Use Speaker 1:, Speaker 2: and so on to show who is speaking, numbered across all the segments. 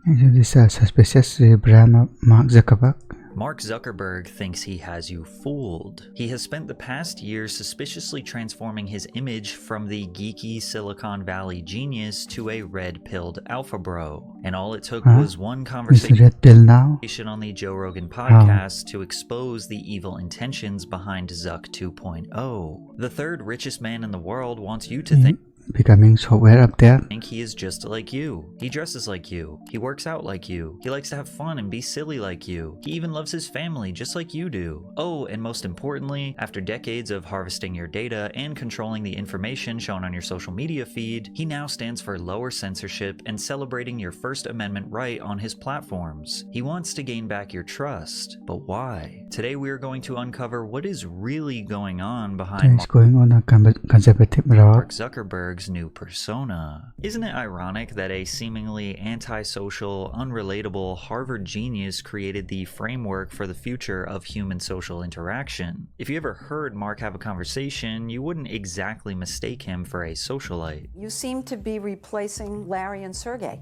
Speaker 1: This is a suspicious rebrand of Mark Zuckerberg.
Speaker 2: Mark Zuckerberg thinks he has you fooled. He has spent the past year suspiciously transforming his image from the geeky Silicon Valley genius to a red-pilled alpha bro. And all it took was one conversation
Speaker 1: red pill now?
Speaker 2: on the Joe Rogan podcast to expose the evil intentions behind Zuck 2.0. The third richest man in the world wants you to think
Speaker 1: Becoming software update.
Speaker 2: he is just like you. He dresses like you. He works out like you. He likes to have fun and be silly like you. He even loves his family just like you do. Oh, and most importantly, after decades of harvesting your data and controlling the information shown on your social media feed, he now stands for lower censorship and celebrating your First Amendment right on his platforms. He wants to gain back your trust, but why? Today we are going to uncover what is really going on behind
Speaker 1: Conservative
Speaker 2: Mark Zuckerberg's new persona. Isn't it ironic that a seemingly antisocial, unrelatable Harvard genius created the framework for the future of human social interaction? If you ever heard Mark have a conversation, you wouldn't exactly mistake him for a socialite.
Speaker 3: You seem to be replacing Larry and Sergey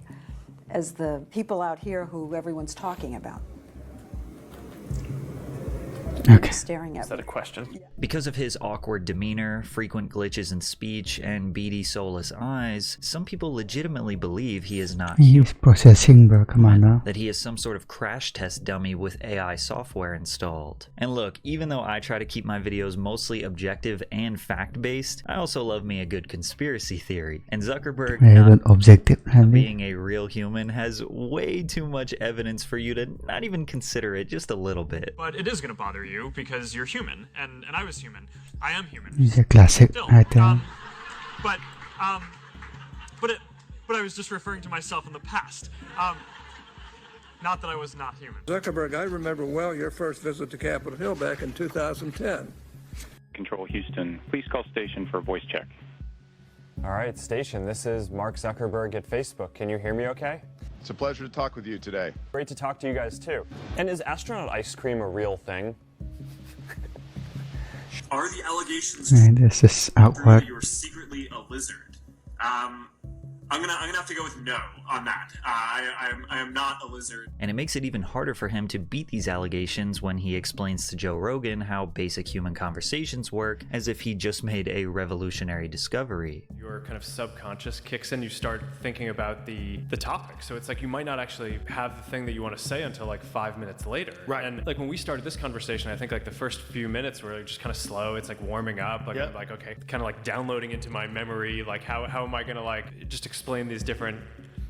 Speaker 3: as the people out here who everyone's talking about.
Speaker 1: Okay.
Speaker 3: Staring at
Speaker 4: Is that a question?
Speaker 2: Because of his awkward demeanor, frequent glitches in speech, and beady, soulless eyes, some people legitimately believe he is not
Speaker 1: He's processing, bro. Come on now.
Speaker 2: that he is some sort of crash test dummy with AI software installed. And look, even though I try to keep my videos mostly objective and fact-based, I also love me a good conspiracy theory. And Zuckerberg not
Speaker 1: Objective.
Speaker 2: being a real human has way too much evidence for you to not even consider it just a little bit.
Speaker 4: But it is going to bother you because you're human, and I was human. I am human.
Speaker 1: It's a classic.
Speaker 4: Still,
Speaker 1: I think.
Speaker 4: but I was just referring to myself in the past. Not that I was not human.
Speaker 5: Zuckerberg, I remember well your first visit to Capitol Hill back in 2010.
Speaker 6: Control Houston, please call station for a voice check.
Speaker 7: All right, station, this is Mark Zuckerberg at Facebook. Can you hear me okay?
Speaker 8: It's a pleasure to talk with you today.
Speaker 7: Great to talk to you guys too. And is astronaut ice cream a real thing?
Speaker 9: Are the allegations
Speaker 1: This is awkward.
Speaker 9: you're secretly a lizard? I'm gonna have to go with no on that. I am not a lizard.
Speaker 2: And it makes it even harder for him to beat these allegations when he explains to Joe Rogan how basic human conversations work, as if he just made a revolutionary discovery.
Speaker 4: Your kind of subconscious kicks in. You start thinking about the topic. So it's like you might not actually have the thing that you want to say until like 5 minutes later. Right. And like when we started this conversation, I think like the first few minutes were just kind of slow. It's like warming up. Like, I'm like, okay, kind of like downloading into my memory. Like how am I going to like just explain these different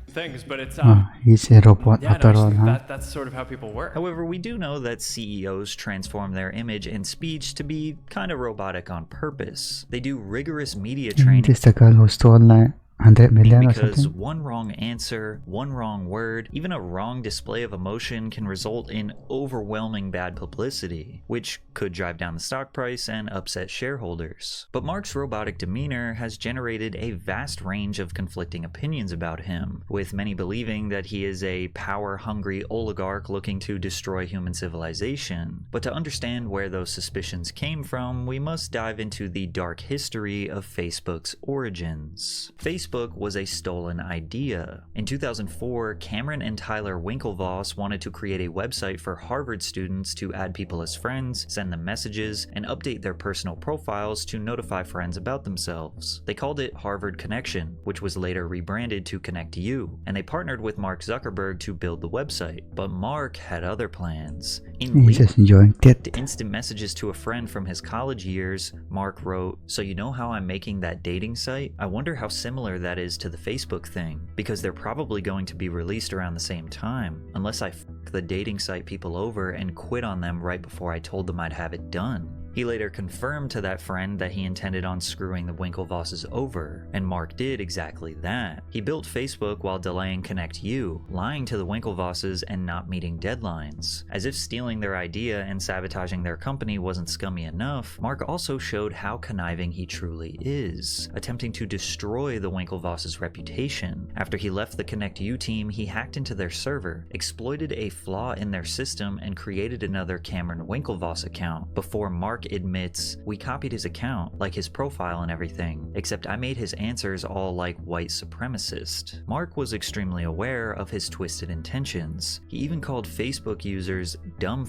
Speaker 4: things, but it's
Speaker 1: He's a robot after all,
Speaker 4: that's sort of how people work.
Speaker 2: However, we do know that CEOs transform their image and speech to be kind of robotic on purpose. They do rigorous media training.
Speaker 1: This is the girl who stole like 100 million or
Speaker 2: Because
Speaker 1: something.
Speaker 2: one wrong answer, one wrong word, even a wrong display of emotion can result in overwhelming bad publicity, which could drive down the stock price and upset shareholders. But Mark's robotic demeanor has generated a vast range of conflicting opinions about him, with many believing that he is a power-hungry oligarch looking to destroy human civilization. But to understand where those suspicions came from, we must dive into the dark history of Facebook's origins. Facebook was a stolen idea. In 2004, Cameron and Tyler Winklevoss wanted to create a website for Harvard students to add people as friends, send them messages, and update their personal profiles to notify friends about themselves. They called it Harvard Connection, which was later rebranded to Connect You, and they partnered with Mark Zuckerberg to build the website. But Mark had other plans. In
Speaker 1: He's just enjoying it.
Speaker 2: instant messages to a friend from his college years, Mark wrote, "So you know how I'm making that dating site? I wonder how similar that is to the Facebook thing, because they're probably going to be released around the same time, unless I f*** the dating site people over and quit on them right before I told them I'd have it done." He later confirmed to that friend that he intended on screwing the Winklevosses over, and Mark did exactly that. He built Facebook while delaying Connect You, lying to the Winklevosses and not meeting deadlines. As if stealing their idea and sabotaging their company wasn't scummy enough, Mark also showed how conniving he truly is, attempting to destroy the Winklevosses' reputation. After he left the Connect You team, he hacked into their server, exploited a flaw in their system, and created another Cameron Winklevoss account, before Mark Mark admits, we copied his account, like his profile and everything, except I made his answers all like white supremacist. Mark was extremely aware of his twisted intentions. He even called Facebook users dumb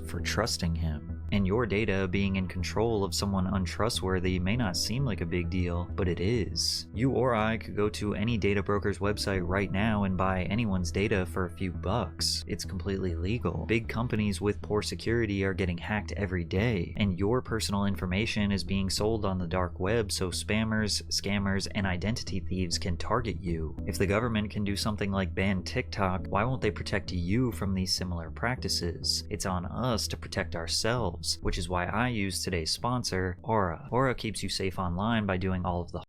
Speaker 2: for trusting him. And your data being in control of someone untrustworthy may not seem like a big deal, but it is. You or I could go to any data broker's website right now and buy anyone's data for a few bucks. It's completely legal. Big companies with poor security are getting hacked every day, and your personal information is being sold on the dark web so spammers, scammers, and identity thieves can target you. If the government can do something like ban TikTok, why won't they protect you from these similar practices? It's on us to protect ourselves, which is why I use today's sponsor, Aura. Aura keeps you safe online by doing all of the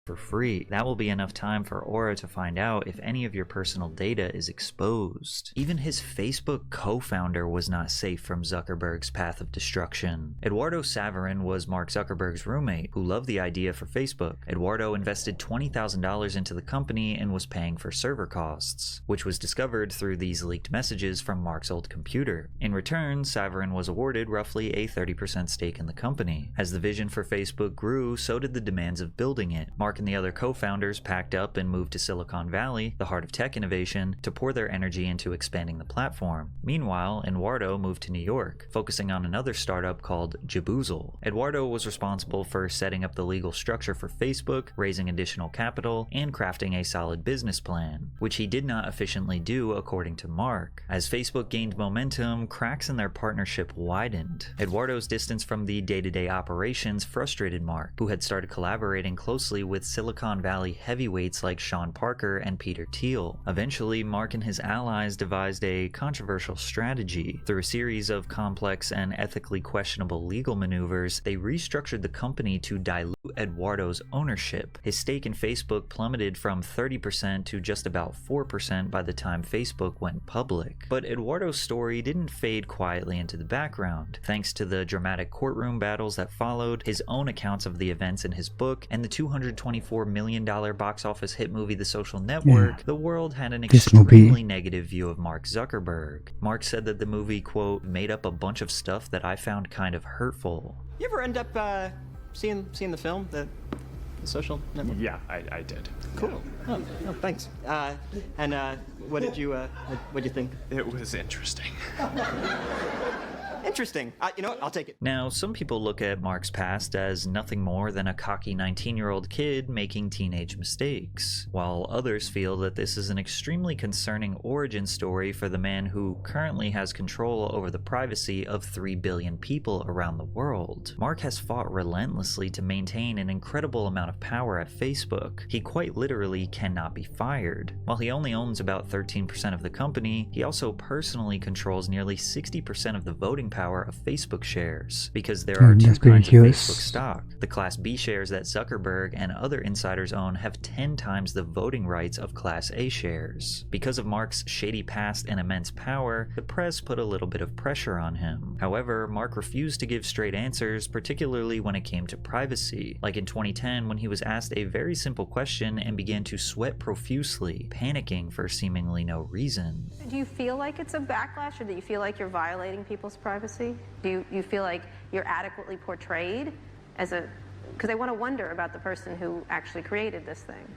Speaker 2: for free. That will be enough time for Aura to find out if any of your personal data is exposed. Even his Facebook co-founder was not safe from Zuckerberg's path of destruction. Eduardo Saverin was Mark Zuckerberg's roommate, who loved the idea for Facebook. Eduardo invested $20,000 into the company and was paying for server costs, which was discovered through these leaked messages from Mark's old computer. In return, Saverin was awarded roughly a 30% stake in the company. As the vision for Facebook grew, so did the demands of building it. Mark and the other co-founders packed up and moved to Silicon Valley, the heart of tech innovation, to pour their energy into expanding the platform. Meanwhile, Eduardo moved to New York, focusing on another startup called Jaboozle. Eduardo was responsible for setting up the legal structure for Facebook, raising additional capital, and crafting a solid business plan, which he did not efficiently do according to Mark. As Facebook gained momentum, cracks in their partnership widened. Eduardo's distance from the day-to-day operations frustrated Mark, who had started collaborating closely with Silicon Valley heavyweights like Sean Parker and Peter Thiel. Eventually, Mark and his allies devised a controversial strategy. Through a series of complex and ethically questionable legal maneuvers, they restructured the company to dilute Eduardo's ownership. His stake in Facebook plummeted from 30% to just about 4% by the time Facebook went public. But Eduardo's story didn't fade quietly into the background. Thanks to the dramatic courtroom battles that followed, his own accounts of the events in his book, and the $224 million box office hit movie The Social Network, the world had an extremely negative view of Mark Zuckerberg. Mark said that the movie, quote, made up a bunch of stuff that I found kind of hurtful.
Speaker 10: You ever end up seeing the film, The Social Network?
Speaker 4: Yeah, I did.
Speaker 10: Cool. Oh, thanks. And what did you think?
Speaker 4: It was interesting.
Speaker 10: Interesting. You know what? I'll take it.
Speaker 2: Now, some people look at Mark's past as nothing more than a cocky 19-year-old kid making teenage mistakes, while others feel that this is an extremely concerning origin story for the man who currently has control over the privacy of 3 billion people around the world. Mark has fought relentlessly to maintain an incredible amount of power at Facebook. He quite literally cannot be fired. While he only owns about 13% of the company, he also personally controls nearly 60% of the voting power of Facebook shares, because there are two kinds of Facebook stock. The Class B shares that Zuckerberg and other insiders own have 10 times the voting rights of Class A shares. Because of Mark's shady past and immense power, the press put a little bit of pressure on him. However, Mark refused to give straight answers, particularly when it came to privacy, like in 2010 when he was asked a very simple question and began to sweat profusely, panicking for seemingly no reason.
Speaker 11: Do you feel like it's a backlash, or do you feel like you're violating people's privacy? Do you feel like you're adequately portrayed as a... Because they want to wonder about the person who actually created this thing.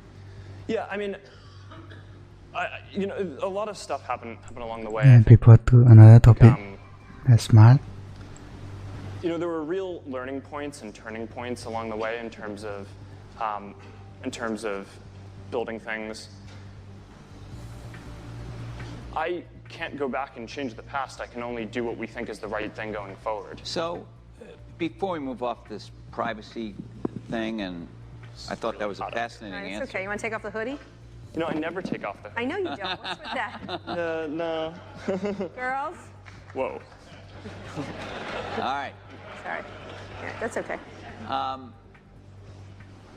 Speaker 7: Yeah, I mean, a lot of stuff happened along the way.
Speaker 1: And people to another topic. Smart.
Speaker 7: There were real learning points and turning points along the way in terms of building things. I can't go back and change the past. I can only do what we think is the right thing going forward.
Speaker 12: So, before we move off this privacy thing, and I thought that was a fascinating answer.
Speaker 11: It's okay. You want to take off the hoodie?
Speaker 7: I never take off the hoodie.
Speaker 11: I know you don't. What's with that?
Speaker 7: No.
Speaker 11: Girls?
Speaker 7: Whoa.
Speaker 12: All right.
Speaker 11: Sorry. Yeah, that's okay.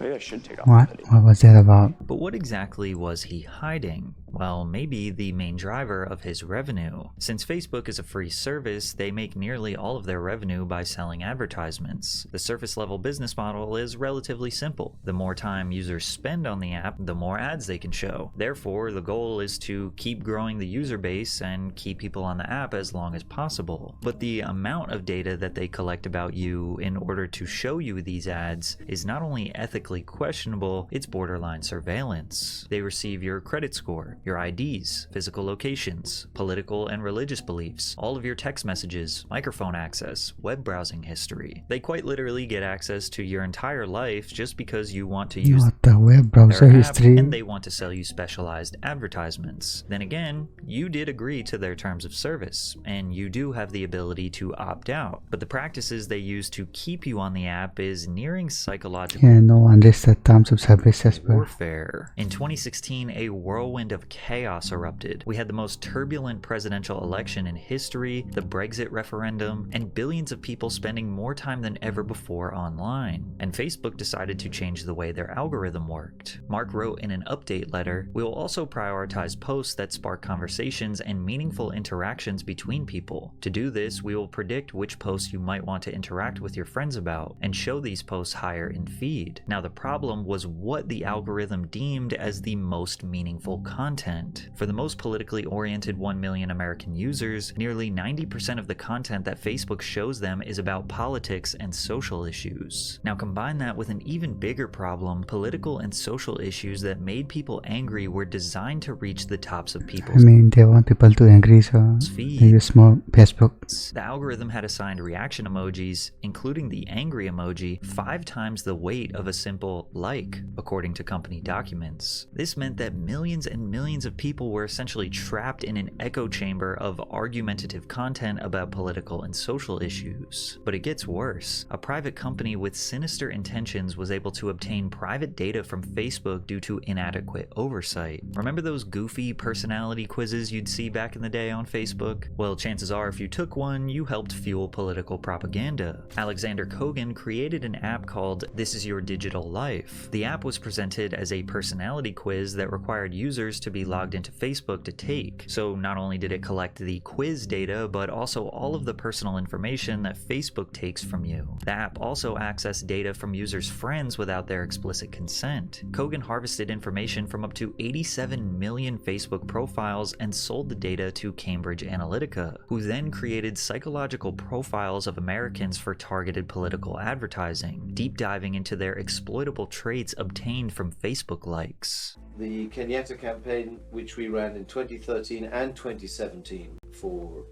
Speaker 7: Maybe I should take off.
Speaker 1: What was that about?
Speaker 2: But what exactly was he hiding? Well, maybe the main driver of his revenue. Since Facebook is a free service, they make nearly all of their revenue by selling advertisements. The surface level business model is relatively simple. The more time users spend on the app, the more ads they can show. Therefore, the goal is to keep growing the user base and keep people on the app as long as possible. But the amount of data that they collect about you in order to show you these ads is not only ethically questionable, it's borderline surveillance. They receive your credit score, your IDs, physical locations, political and religious beliefs, all of your text messages, microphone access, web browsing history. They quite literally get access to your entire life just because you want to use
Speaker 1: the web browser
Speaker 2: their app
Speaker 1: history.
Speaker 2: and they want to sell you specialized advertisements. Then again, you did agree to their terms of service, and you do have the ability to opt out. But the practices they use to keep you on the app is nearing psychological
Speaker 1: Unless the terms of service as well.
Speaker 2: warfare. In 2016, a whirlwind of chaos erupted. We had the most turbulent presidential election in history, the Brexit referendum, and billions of people spending more time than ever before online. And Facebook decided to change the way their algorithm worked. Mark wrote in an update letter, "We will also prioritize posts that spark conversations and meaningful interactions between people. To do this, we will predict which posts you might want to interact with your friends about and show these posts higher in feed." Now the problem was what the algorithm deemed as the most meaningful content. For the most politically oriented 1 million American users, nearly 90% of the content that Facebook shows them is about politics and social issues. Now combine that with an even bigger problem, political and social issues that made people angry were designed to reach the tops of people's
Speaker 1: They want people to agree, so they use more Facebook.
Speaker 2: The algorithm had assigned reaction emojis, including the angry emoji, 5 times the weight of a simple like, according to company documents. This meant that millions and millions of people were essentially trapped in an echo chamber of argumentative content about political and social issues. But it gets worse. A private company with sinister intentions was able to obtain private data from Facebook due to inadequate oversight. Remember those goofy personality quizzes you'd see back in the day on Facebook? Well, chances are if you took one, you helped fuel political propaganda. Alexander Kogan created an app called This Is Your Digital Life. The app was presented as a personality quiz that required users to be logged into Facebook to take. So not only did it collect the quiz data, but also all of the personal information that Facebook takes from you. The app also accessed data from users' friends without their explicit consent. Kogan harvested information from up to 87 million Facebook profiles and sold the data to Cambridge Analytica, who then created psychological profiles of Americans for targeted political advertising, deep diving into their exploitable traits obtained from Facebook likes.
Speaker 13: The Kenyatta campaign, which we ran in 2013 and 2017 for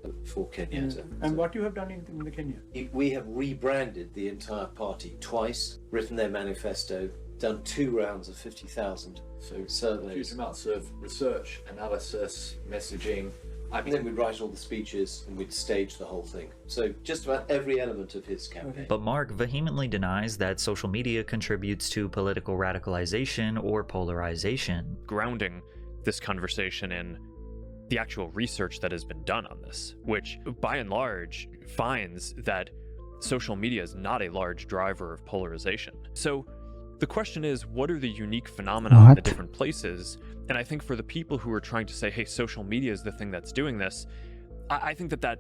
Speaker 13: Kenyatta.
Speaker 14: And what you have done in the Kenya?
Speaker 13: We have rebranded the entire party twice, written their manifesto, done 2 rounds of 50,000 surveys.
Speaker 15: Huge amounts of research, analysis, messaging.
Speaker 13: And then we'd write all the speeches and we'd stage the whole thing. So just about every element of his campaign.
Speaker 2: But Mark vehemently denies that social media contributes to political radicalization or polarization.
Speaker 4: Grounding this conversation in the actual research that has been done on this, which by and large finds that social media is not a large driver of polarization. So the question is, what are the unique phenomena in the different places? And I think for the people who are trying to say, hey, social media is the thing that's doing this, I think that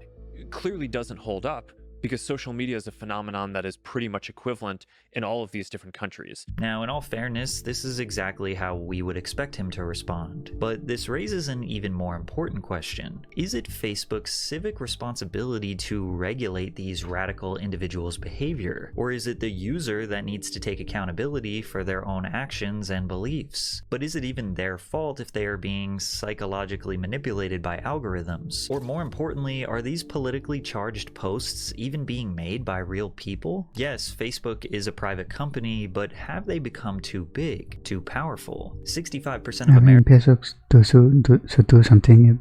Speaker 4: clearly doesn't hold up, because social media is a phenomenon that is pretty much equivalent in all of these different countries.
Speaker 2: Now, in all fairness, this is exactly how we would expect him to respond. But this raises an even more important question. Is it Facebook's civic responsibility to regulate these radical individuals' behavior? Or is it the user that needs to take accountability for their own actions and beliefs? But is it even their fault if they are being psychologically manipulated by algorithms? Or more importantly, are these politically charged posts even being made by real people? Yes, Facebook is a private company, but have they become too big, too powerful? 65% of
Speaker 1: Facebook to do something,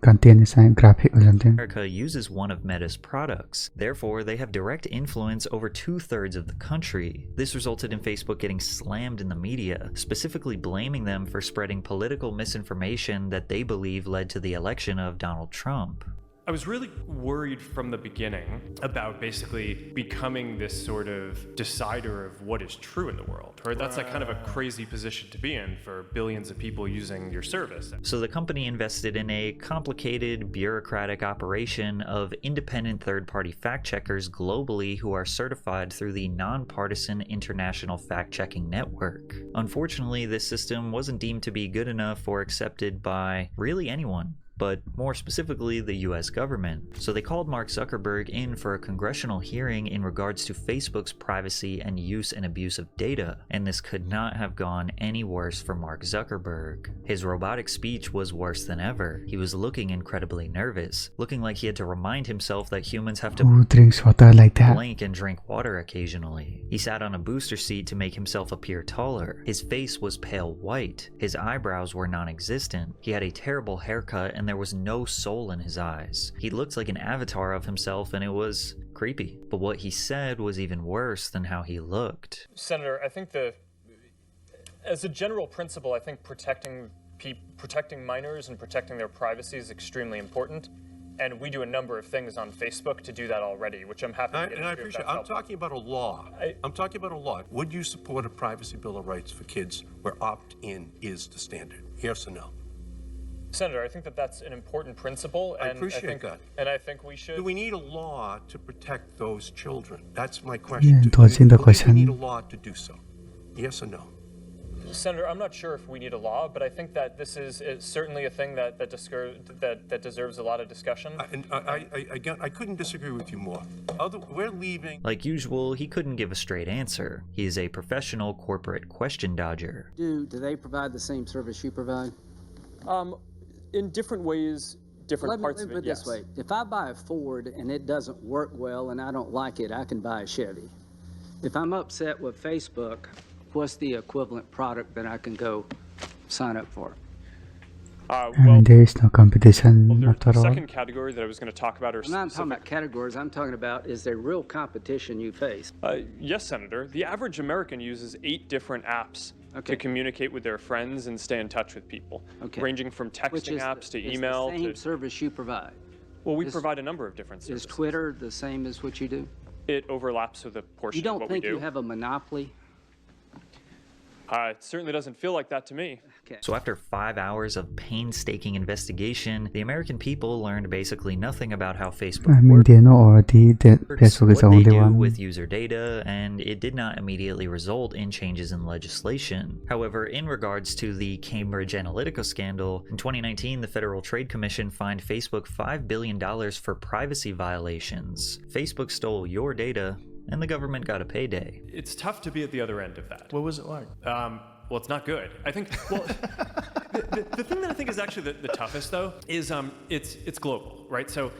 Speaker 1: contain a graphic or something.
Speaker 2: America uses one of Meta's products. Therefore, they have direct influence over 2/3 of the country. This resulted in Facebook getting slammed in the media, specifically blaming them for spreading political misinformation that they believe led to the election of Donald Trump.
Speaker 4: I was really worried from the beginning about basically becoming this sort of decider of what is true in the world, right? That's like kind of a crazy position to be in for billions of people using your service.
Speaker 2: So the company invested in a complicated, bureaucratic operation of independent third-party fact-checkers globally who are certified through the Nonpartisan International Fact-Checking Network. Unfortunately, this system wasn't deemed to be good enough or accepted by really anyone, but more specifically the US government. So they called Mark Zuckerberg in for a congressional hearing in regards to Facebook's privacy and use and abuse of data, and this could not have gone any worse for Mark Zuckerberg. His robotic speech was worse than ever. He was looking incredibly nervous, looking like he had to remind himself that humans have to
Speaker 1: Who drinks water like that?
Speaker 2: blink and drink water occasionally. He sat on a booster seat to make himself appear taller. His face was pale white. His eyebrows were non-existent. He had a terrible haircut and there was no soul in his eyes. He looked like an avatar of himself and it was creepy. But what he said was even worse than how he looked.
Speaker 7: Senator, I think as a general principle, I think protecting minors and protecting their privacy is extremely important. And we do a number of things on Facebook to do that already, which I'm happy to get into.
Speaker 16: And I appreciate it. I'm talking about a law. I'm talking about a law. Would you support a privacy bill of rights for kids where opt-in is the standard? Yes or no?
Speaker 7: Senator, I think that's an important principle. And
Speaker 16: I appreciate that.
Speaker 7: And I think we should.
Speaker 16: Do we need a law to protect those children? That's my question.
Speaker 1: Yeah,
Speaker 16: Do we need a law to do so? Yes or no?
Speaker 7: Senator, I'm not sure if we need a law, but I think that this is certainly a thing that deserves a lot of discussion.
Speaker 16: I couldn't disagree with you more. We're leaving.
Speaker 2: Like usual, he couldn't give a straight answer. He is a professional corporate question dodger.
Speaker 17: Do they provide the same service you provide?
Speaker 7: In different ways, different parts of it, yes.
Speaker 17: This way. If I buy a Ford and it doesn't work well and I don't like it, I can buy a Chevy. If I'm upset with Facebook, what's the equivalent product that I can go sign up for?
Speaker 1: There is no competition after
Speaker 7: The
Speaker 1: all.
Speaker 7: second category that I was going to talk about are
Speaker 17: I'm not talking about categories. I'm talking about, is there real competition you face?
Speaker 7: Yes, Senator. The average American uses 8 different apps to communicate with their friends and stay in touch with people, ranging from texting apps to email.
Speaker 17: It's the same service you provide.
Speaker 7: Well, we provide a number of different services.
Speaker 17: Is Twitter the same as what you do?
Speaker 7: It overlaps with a portion of what we do.
Speaker 17: You don't think you have a monopoly?
Speaker 7: It certainly doesn't feel like that to me.
Speaker 2: So after 5 hours of painstaking investigation, the American people learned basically nothing about how Facebook works,
Speaker 1: they know already that Facebook is the
Speaker 2: what they
Speaker 1: only
Speaker 2: do
Speaker 1: one.
Speaker 2: with user data, and it did not immediately result in changes in legislation. However, in regards to the Cambridge Analytica scandal, in 2019, the Federal Trade Commission fined Facebook $5 billion for privacy violations. Facebook stole your data, and the government got a payday.
Speaker 4: It's tough to be at the other end of that.
Speaker 14: What was it like?
Speaker 4: Well, it's not good. I think, well, the thing that I think is actually the toughest, though, is it's global, right? So,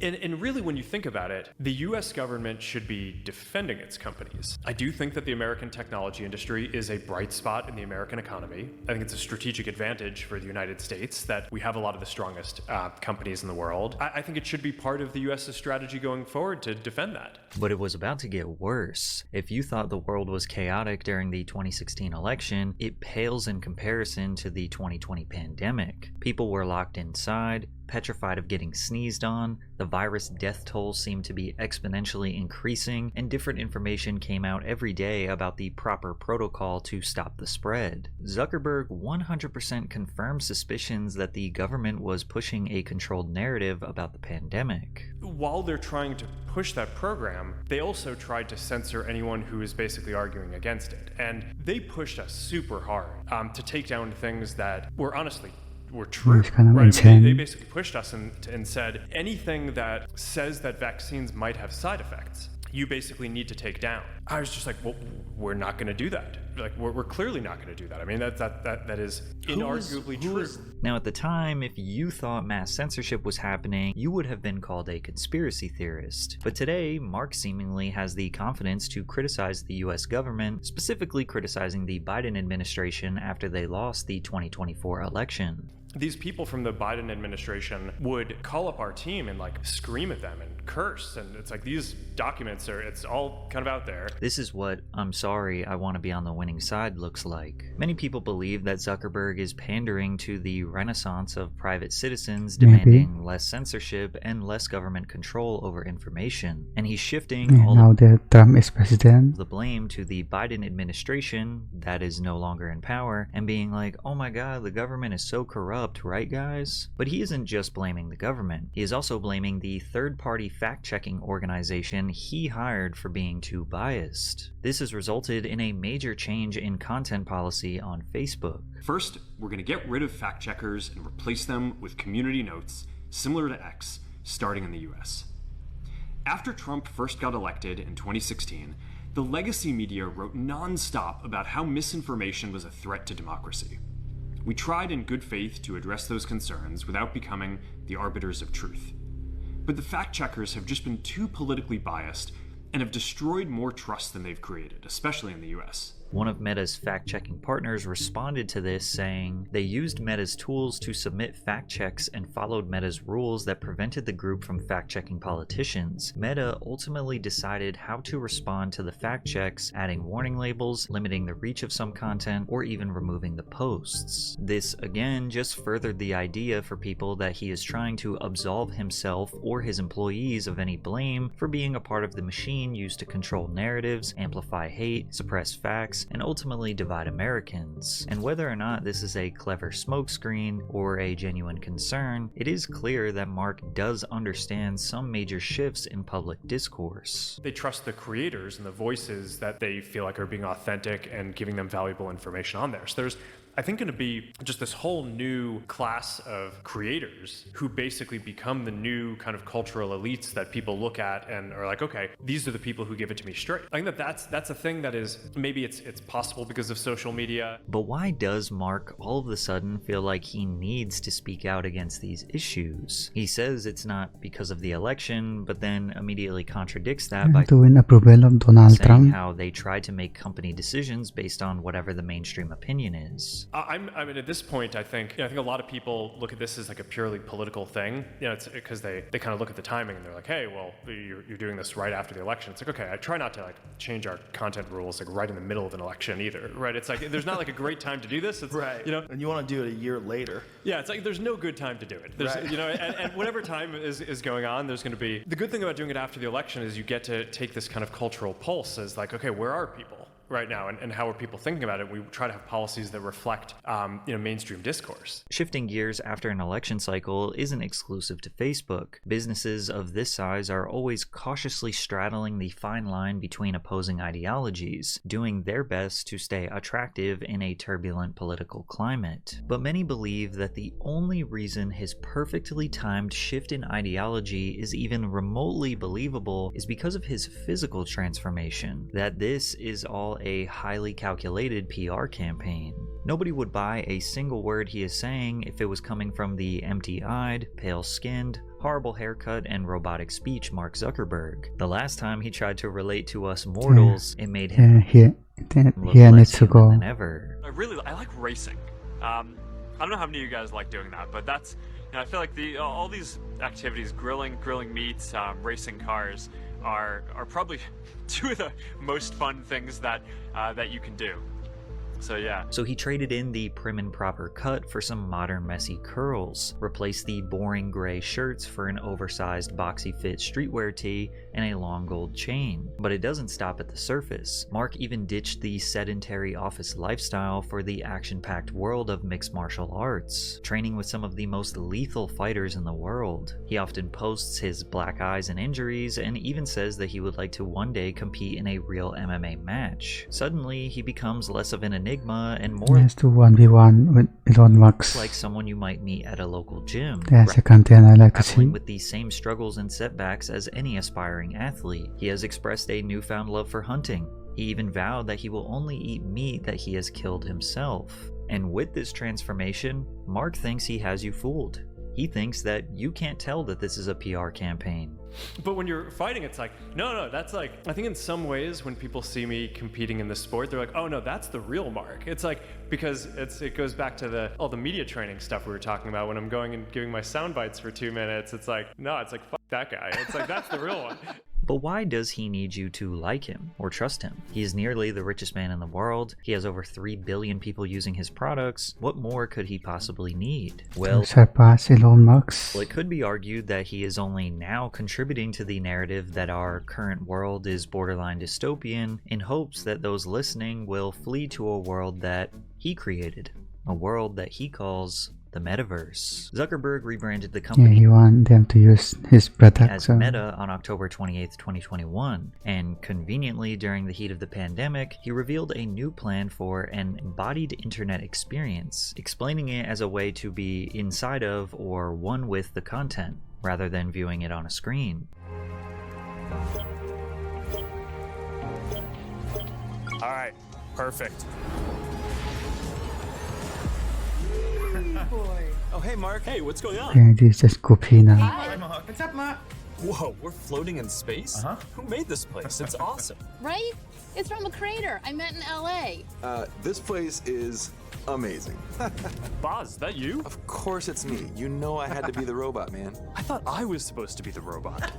Speaker 4: and really, when you think about it, the U.S. government should be defending its companies. I do think that the American technology industry is a bright spot in the American economy. I think it's a strategic advantage for the United States that we have a lot of the strongest companies in the world. I think it should be part of the U.S.'s strategy going forward to defend that.
Speaker 2: But it was about to get worse. If you thought the world was chaotic during the 2016 election, it pales in comparison to the 2020 pandemic. People were locked inside, petrified of getting sneezed on, the virus death toll seemed to be exponentially increasing, and different information came out every day about the proper protocol to stop the spread. Zuckerberg 100% confirmed suspicions that the government was pushing a controlled narrative about the pandemic.
Speaker 4: While they're trying to push that program, they also tried to censor anyone who is basically arguing against it. And they pushed us super hard to take down things that were honestly were true.
Speaker 1: It's kind of
Speaker 4: right?
Speaker 1: insane.
Speaker 4: I mean, they basically pushed us and said anything that says that vaccines might have side effects, you basically need to take down. I was just like, well, we're not going to do that. Like, we're clearly not going to do that. I mean, that is inarguably true.
Speaker 2: Now, at the time, if you thought mass censorship was happening, you would have been called a conspiracy theorist. But today, Mark seemingly has the confidence to criticize the US government, specifically criticizing the Biden administration after they lost the 2024 election.
Speaker 4: these people from the Biden administration would call up our team and like scream at them and curse, and it's like these documents it's all kind of out there.
Speaker 2: This is what "I'm sorry, I want to be on the winning side" looks like. Many people believe that Zuckerberg is pandering to the renaissance of private citizens demanding less censorship and less government control over information, and he's shifting all
Speaker 1: now that Trump is president,
Speaker 2: the blame to the Biden administration that is no longer in power, and being like, oh my god, the government is so corrupt, right guys? But he isn't just blaming the government, he is also blaming the third-party fact-checking organization he hired for being too biased. This has resulted in a major change in content policy on Facebook.
Speaker 18: First, we're going to get rid of fact-checkers and replace them with community notes, similar to X, starting in the US. After Trump first got elected in 2016, the legacy media wrote non-stop about how misinformation was a threat to democracy. We tried in good faith to address those concerns without becoming the arbiters of truth. But the fact-checkers have just been too politically biased and have destroyed more trust than they've created, especially in the US.
Speaker 2: One of Meta's fact-checking partners responded to this saying they used Meta's tools to submit fact checks and followed Meta's rules that prevented the group from fact-checking politicians. Meta ultimately decided how to respond to the fact checks, adding warning labels, limiting the reach of some content, or even removing the posts. This again just furthered the idea for people that he is trying to absolve himself or his employees of any blame for being a part of the machine used to control narratives, amplify hate, suppress facts, and ultimately divide Americans. And whether or not this is a clever smokescreen or a genuine concern, it is clear that Mark does understand some major shifts in public discourse.
Speaker 4: They trust the creators and the voices that they feel like are being authentic and giving them valuable information on there. So there's, I think, going to be just this whole new class of creators who basically become the new kind of cultural elites that people look at and are like, okay, these are the people who give it to me straight. I think that's a thing that is, maybe it's possible because of social media.
Speaker 2: But why does Mark all of a sudden feel like he needs to speak out against these issues? He says it's not because of the election, but then immediately contradicts that by
Speaker 1: to win approval of Donald
Speaker 2: saying
Speaker 1: Trump.
Speaker 2: how they try to make company decisions based on whatever the mainstream opinion is.
Speaker 4: I mean, at this point, I think a lot of people look at this as like a purely political thing. It's because they kind of look at the timing and they're like, hey, well, you're doing this right after the election. It's like, okay, I try not to like change our content rules like right in the middle of an election either, right? It's like there's not like a great time to do this. It's,
Speaker 19: right. And you want to do it a year later.
Speaker 4: Yeah, it's like there's no good time to do it. There's,
Speaker 19: right.
Speaker 4: And whatever time is going on, there's going to be. The good thing about doing it after the election is you get to take this kind of cultural pulse as like, okay, where are people right now, and how are people thinking about it? We try to have policies that reflect mainstream discourse.
Speaker 2: Shifting gears after an election cycle isn't exclusive to Facebook. Businesses of this size are always cautiously straddling the fine line between opposing ideologies, doing their best to stay attractive in a turbulent political climate. But many believe that the only reason his perfectly timed shift in ideology is even remotely believable is because of his physical transformation, that this is all a highly calculated PR campaign. Nobody would buy a single word he is saying if it was coming from the empty-eyed, pale-skinned, horrible haircut, and robotic speech Mark Zuckerberg. The last time he tried to relate to us mortals, it made him look less human than ever.
Speaker 7: I like racing. I don't know how many of you guys like doing that, but that's, I feel like all these activities, grilling meats, racing cars, are probably two of the most fun things that you can do. So yeah.
Speaker 2: So he traded in the prim and proper cut for some modern messy curls, replaced the boring gray shirts for an oversized boxy fit streetwear tee and a long gold chain. But it doesn't stop at the surface. Mark even ditched the sedentary office lifestyle for the action-packed world of mixed martial arts, training with some of the most lethal fighters in the world. He often posts his black eyes and injuries, and even says that he would like to one day compete in a real MMA match. Suddenly, he becomes less of an enigma and more
Speaker 1: Yes, to 1v1 with Elon Musk.
Speaker 2: like someone you might meet at a local gym.
Speaker 1: That's a content I like to see.
Speaker 2: Grappling with the same struggles and setbacks as any aspiring athlete. He has expressed a newfound love for hunting. He even vowed that he will only eat meat that he has killed himself. And with this transformation, Mark thinks he has you fooled. He thinks that you can't tell that this is a PR campaign.
Speaker 4: But when you're fighting, it's like, no, that's like, I think in some ways when people see me competing in this sport, they're like, oh no, that's the real Mark. It's like, because it goes back to all the media training stuff we were talking about. When I'm going and giving my sound bites for 2 minutes, it's like, no, it's like, fuck that guy. It's like, that's the real one.
Speaker 2: But why does he need you to like him or trust him? He is nearly the richest man in the world. He has over 3 billion people using his products. What more could he possibly need? Well,
Speaker 1: surpass Elon Musk.
Speaker 2: It could be argued that he is only now contributing to the narrative that our current world is borderline dystopian in hopes that those listening will flee to a world that he created, a world that he calls the metaverse. Zuckerberg rebranded the company
Speaker 1: He want them to use his product
Speaker 2: as Meta on October 28th, 2021, and conveniently during the heat of the pandemic, he revealed a new plan for an embodied internet experience, explaining it as a way to be inside of or one with the content, rather than viewing it on a screen.
Speaker 7: All right, perfect.
Speaker 20: Boy. Oh, hey, Mark. Hey, what's going on?
Speaker 1: And this is Kupina.
Speaker 20: Hi, Mark. What's up, Mark? Whoa, we're floating in space? Who made this place? It's awesome.
Speaker 21: Right? It's from a crater I met in LA.
Speaker 22: This place is amazing.
Speaker 20: Boz, is that you?
Speaker 22: Of course it's me. You know I had to be the robot, man.
Speaker 20: I thought I was supposed to be the robot.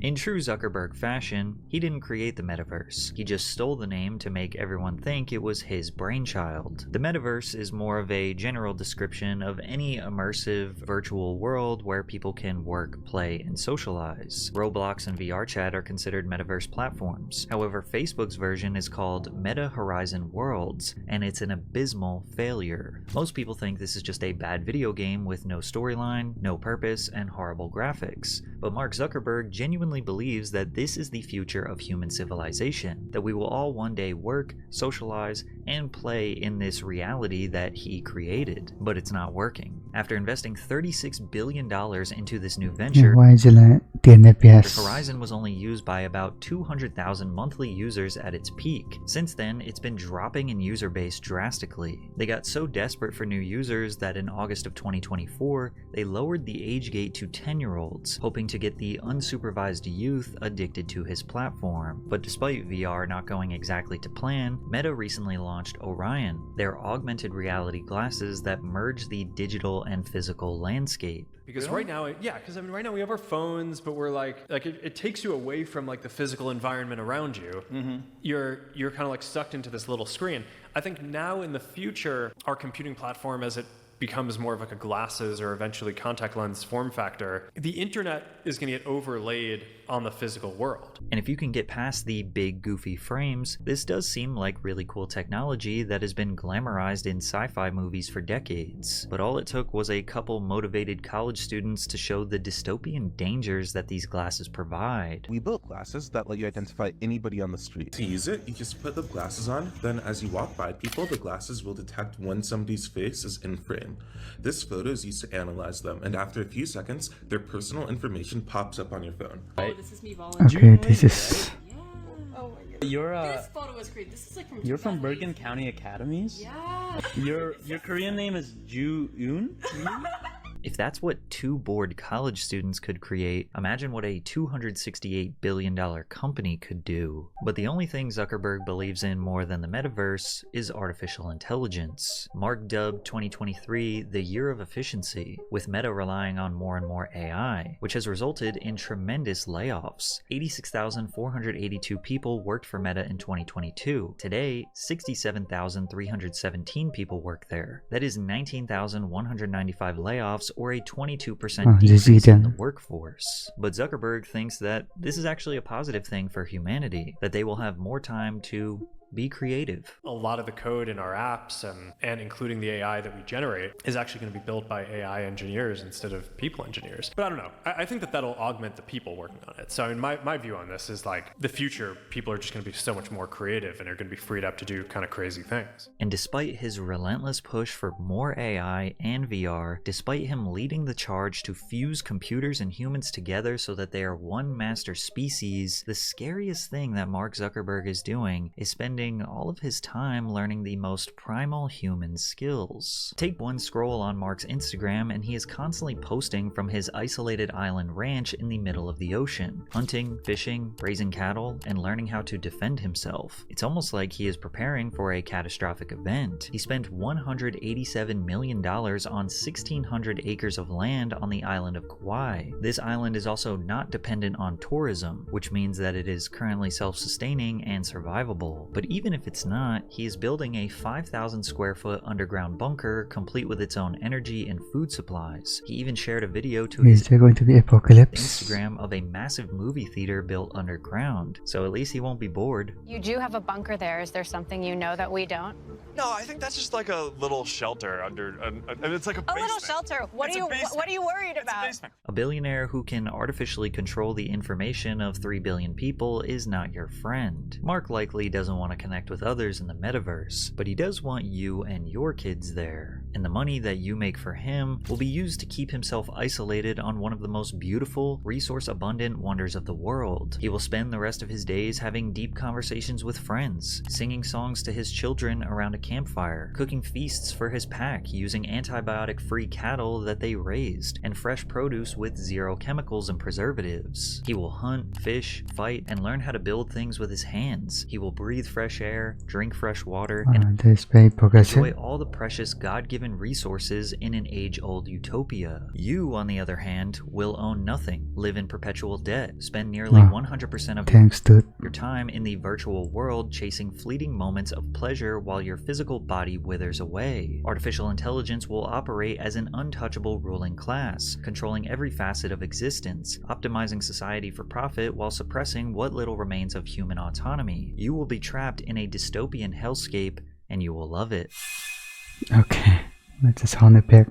Speaker 2: In true Zuckerberg fashion, he didn't create the metaverse. He just stole the name to make everyone think it was his brainchild. The metaverse is more of a general description of any immersive virtual world where people can work, play, and socialize. Roblox and VR Chat are considered metaverse platforms. However, Facebook's version is called Meta Horizon Worlds, and it's an abysmal failure. Most people think this is just a bad video game with no storyline, no purpose, and horrible graphics. But Mark Zuckerberg genuinely believes that this is the future of human civilization, that we will all one day work, socialize, and play in this reality that he created. But it's not working. After investing $36 billion into this new venture, the Horizon was only used by about 200,000 monthly users at its peak. Since then, it's been dropping in user base drastically. They got so desperate for new users that in August of 2024, they lowered the age gate to 10-year-olds, hoping to get the unsupervised youth addicted to his platform. But despite VR not going exactly to plan, Meta recently launched Orion, their augmented reality glasses that merge the digital and physical landscape.
Speaker 4: Because right now, right now we have our phones, but we're like it takes you away from like the physical environment around you. Mm-hmm. You're kind of like sucked into this little screen. I think now in the future, our computing platform, as it becomes more of like a glasses or eventually contact lens form factor, the internet is going to get overlaid on the physical world.
Speaker 2: And if you can get past the big goofy frames, this does seem like really cool technology that has been glamorized in sci-fi movies for decades. But all it took was a couple motivated college students to show the dystopian dangers that these glasses provide.
Speaker 23: We built glasses that let you identify anybody on the street.
Speaker 24: To use it, you just put the glasses on, then as you walk by people, the glasses will detect when somebody's face is in frame. This photo is used to analyze them, and after a few seconds, their personal information pops up on your phone.
Speaker 21: Oh, this is me volunteering.
Speaker 1: Okay, this is...
Speaker 21: Oh my god.
Speaker 25: You're
Speaker 21: this photo was great. This is like from
Speaker 25: You're from Bergen County Academies?
Speaker 21: Yeah.
Speaker 25: Your Korean name is Ju-eun?
Speaker 2: If that's what 2 bored college students could create, imagine what a $268 billion company could do. But the only thing Zuckerberg believes in more than the metaverse is artificial intelligence. Mark dubbed 2023 the year of efficiency, with Meta relying on more and more AI, which has resulted in tremendous layoffs. 86,482 people worked for Meta in 2022. Today, 67,317 people work there. That is 19,195 layoffs, or a 22% decrease in the workforce. But Zuckerberg thinks that this is actually a positive thing for humanity, that they will have more time to be creative.
Speaker 4: A lot of the code in our apps and including the AI that we generate is actually going to be built by AI engineers instead of people engineers. But I don't know. I think that that'll augment the people working on it. So I mean, my view on this is like the future, people are just going to be so much more creative and are going to be freed up to do kind of crazy things.
Speaker 2: And despite his relentless push for more AI and VR, despite him leading the charge to fuse computers and humans together so that they are one master species, the scariest thing that Mark Zuckerberg is doing is spending spending all of his time learning the most primal human skills. Take one scroll on Mark's Instagram and he is constantly posting from his isolated island ranch in the middle of the ocean, hunting, fishing, raising cattle, and learning how to defend himself. It's almost like he is preparing for a catastrophic event. He spent $187 million on 1,600 acres of land on the island of Kauai. This island is also not dependent on tourism, which means that it is currently self-sustaining and survivable. But even if it's not, he is building a 5,000 square foot underground bunker complete with its own energy and food supplies. He even shared a video to his
Speaker 1: Is there going to be apocalypse?
Speaker 2: Instagram of a massive movie theater built underground, so at least he won't be bored.
Speaker 3: You do have a bunker there. Is there something you know that we don't?
Speaker 20: No, I think that's just like a little shelter under, and it's like a basement.
Speaker 3: little shelter. What are you worried about?
Speaker 2: A billionaire who can artificially control the information of 3 billion people is not your friend. Mark likely doesn't want to connect with others in the metaverse, but he does want you and your kids there. And the money that you make for him will be used to keep himself isolated on one of the most beautiful, resource-abundant wonders of the world. He will spend the rest of his days having deep conversations with friends, singing songs to his children around a campfire, cooking feasts for his pack using antibiotic-free cattle that they raised, and fresh produce with 0 chemicals and preservatives. He will hunt, fish, fight, and learn how to build things with his hands. He will breathe fresh air, drink fresh water, and
Speaker 1: This is very progressive.
Speaker 2: enjoy all the precious God-given resources in an age-old utopia. You, on the other hand, will own nothing, live in perpetual debt, spend nearly 100% of
Speaker 1: Thanks, dude.
Speaker 2: your time in the virtual world chasing fleeting moments of pleasure while your physical body withers away. Artificial intelligence will operate as an untouchable ruling class, controlling every facet of existence, optimizing society for profit while suppressing what little remains of human autonomy. You will be trapped in a dystopian hellscape, and you will love it.
Speaker 1: Okay, that's sound effects.